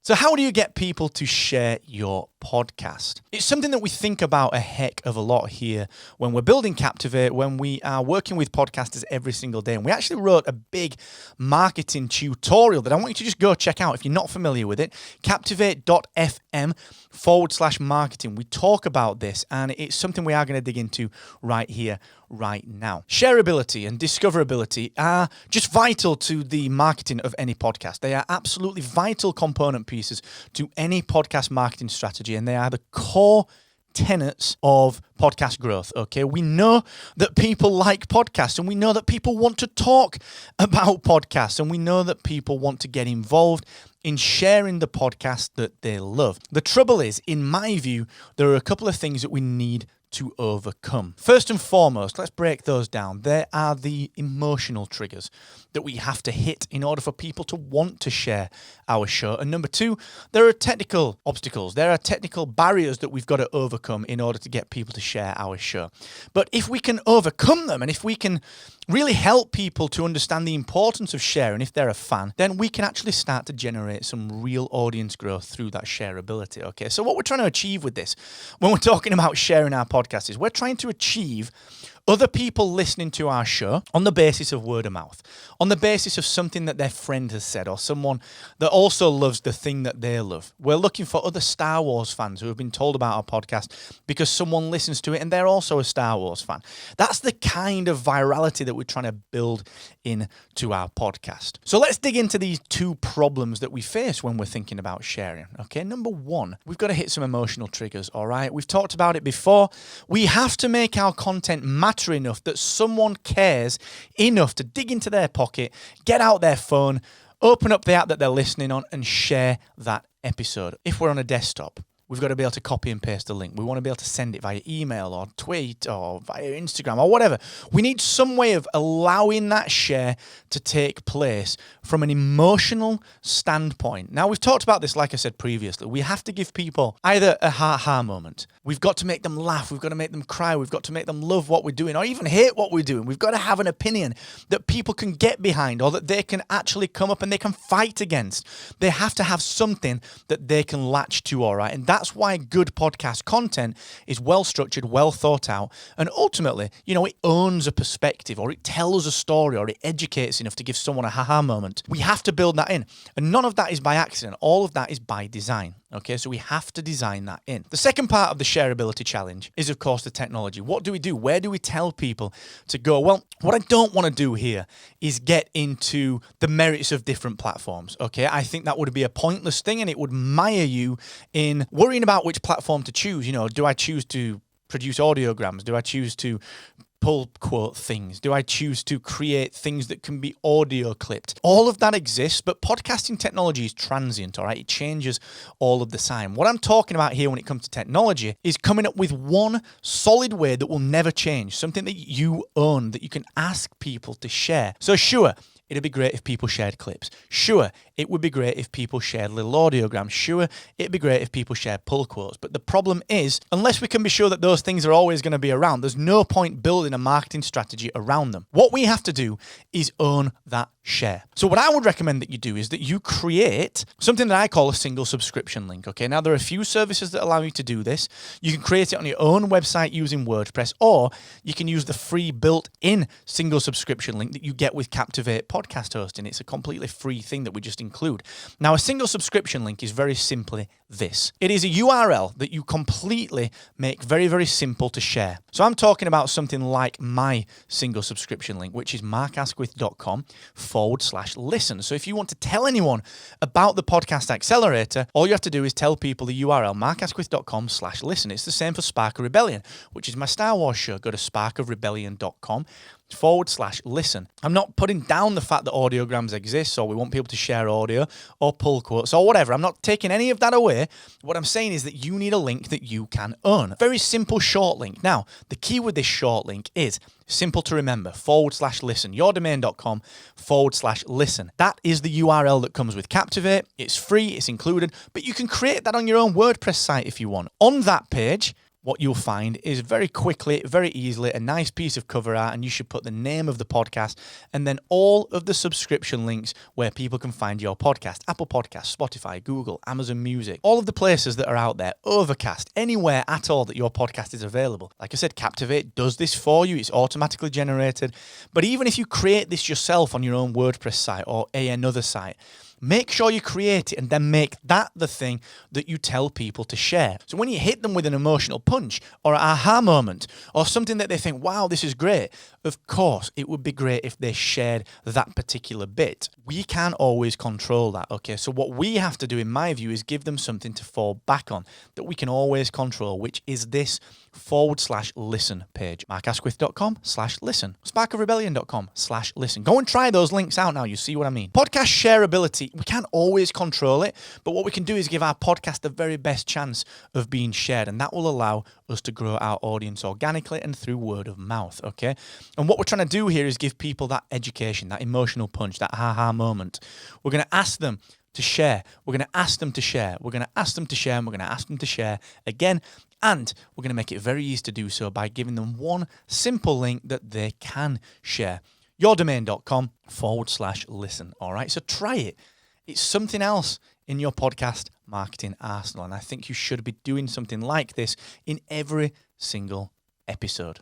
So how do you get people to share your podcast? It's something that we think about a heck of a lot here when we're building Captivate, when we are working with podcasters every single day. And we actually wrote a big marketing tutorial that I want you to just go check out if you're not familiar with it. Captivate.fm/marketing. We talk about this, and it's something we are going to dig into right here, right now. Shareability and discoverability are just vital to the marketing of any podcast. They are absolutely vital component pieces to any podcast marketing strategy, and they are the core tenets of podcast growth. Okay, we know that people like podcasts, and we know that people want to talk about podcasts, and we know that people want to get involved in sharing the podcast that they love. The trouble is, in my view, there are a couple of things that we need to overcome. First and foremost, let's break those down. There are the emotional triggers that we have to hit in order for people to want to share our show. And number two, there are technical obstacles. There are technical barriers that we've got to overcome in order to get people to share our show. But if we can overcome them, and if we can really help people to understand the importance of sharing if they're a fan, then we can actually start to generate some real audience growth through that shareability. Okay, so what we're trying to achieve with this, when we're talking about sharing our podcast, is we're trying to achieve other people listening to our show on the basis of word of mouth, on the basis of something that their friend has said, or someone that also loves the thing that they love. We're looking for other Star Wars fans who have been told about our podcast because someone listens to it and they're also a Star Wars fan. That's the kind of virality that we're trying to build into our podcast. So let's dig into these two problems that we face when we're thinking about sharing. Okay, number one, we've got to hit some emotional triggers, all right? We've talked about it before. We have to make our content matter enough that someone cares enough to dig into their pocket, get out their phone, open up the app that they're listening on, and share that episode. If we're on a desktop, we've got to be able to copy and paste the link. We want to be able to send it via email or tweet or via Instagram or whatever. We need some way of allowing that share to take place from an emotional standpoint. Now, we've talked about this, like I said previously. We have to give people either a ha-ha moment. We've got to make them laugh. We've got to make them cry. We've got to make them love what we're doing or even hate what we're doing. We've got to have an opinion that people can get behind or that they can actually come up and they can fight against. They have to have something that they can latch to, all right? And that's why good podcast content is well structured, well thought out, and ultimately, it owns a perspective, or it tells a story, or it educates enough to give someone a ha-ha moment. We have to build that in, and none of that is by accident. All of that is by design. Okay, so we have to design that in. The second part of the shareability challenge is, of course, the technology. What do we do? Where do we tell people to go? Well, what I don't want to do here is get into the merits of different platforms. Okay, I think that would be a pointless thing, and it would mire you in worrying about which platform to choose. Do I choose to produce audiograms? Do I choose to pull quote things? Do I choose to create things that can be audio clipped? All of that exists, but podcasting technology is transient, all right? It changes all of the time. What I'm talking about here when it comes to technology is coming up with one solid way that will never change, something that you own, that you can ask people to share. So sure, it'd be great if people shared clips. Sure, it would be great if people shared little audiograms. Sure, it'd be great if people shared pull quotes. But the problem is, unless we can be sure that those things are always going to be around, there's no point building a marketing strategy around them. What we have to do is own that share. So what I would recommend that you do is that you create something that I call a single subscription link. Okay, now there are a few services that allow you to do this. You can create it on your own website using WordPress, or you can use the free built-in single subscription link that you get with Captivate podcast hosting. It's a completely free thing that we just include. Now, a single subscription link is very simply this. It is a URL that you completely make very, very simple to share. So I'm talking about something like my single subscription link, which is markasquith.com/listen. So if you want to tell anyone about the Podcast Accelerator, all you have to do is tell people the URL markasquith.com/listen. It's the same for Spark of Rebellion, which is my Star Wars show. Go to sparkofrebellion.com/listen. I'm not putting down the fact that audiograms exist, or we want people to share audio or pull quotes or whatever. I'm not taking any of that away. What I'm saying is that you need a link that you can own. Very simple short link. Now, the key with this short link is simple to remember, /listen, yourdomain.com/listen. That is the URL that comes with Captivate. It's free, it's included, but you can create that on your own WordPress site if you want. On that page, what you'll find is very quickly, very easily, a nice piece of cover art, and you should put the name of the podcast and then all of the subscription links where people can find your podcast. Apple Podcasts, Spotify, Google, Amazon Music, all of the places that are out there, Overcast, anywhere at all that your podcast is available. Like I said, Captivate does this for you. It's automatically generated. But even if you create this yourself on your own WordPress site or another site, make sure you create it and then make that the thing that you tell people to share. So when you hit them with an emotional punch or an aha moment or something that they think, wow, this is great, of course, it would be great if they shared that particular bit. We can't always control that, okay? So what we have to do, in my view, is give them something to fall back on that we can always control, which is this /listen page. markasquith.com/listen. sparkofrebellion.com/listen. Go and try those links out now. You see what I mean. Podcast shareability, we can't always control it, but what we can do is give our podcast the very best chance of being shared, and that will allow us to grow our audience organically and through word of mouth, okay? And what we're trying to do here is give people that education, that emotional punch, that aha moment. We're going to ask them to share. We're going to ask them to share. We're going to ask them to share, and we're going to ask them to share again. And we're going to make it very easy to do so by giving them one simple link that they can share. yourdomain.com/listen. All right. So try it. It's something else in your podcast marketing arsenal. And I think you should be doing something like this in every single episode.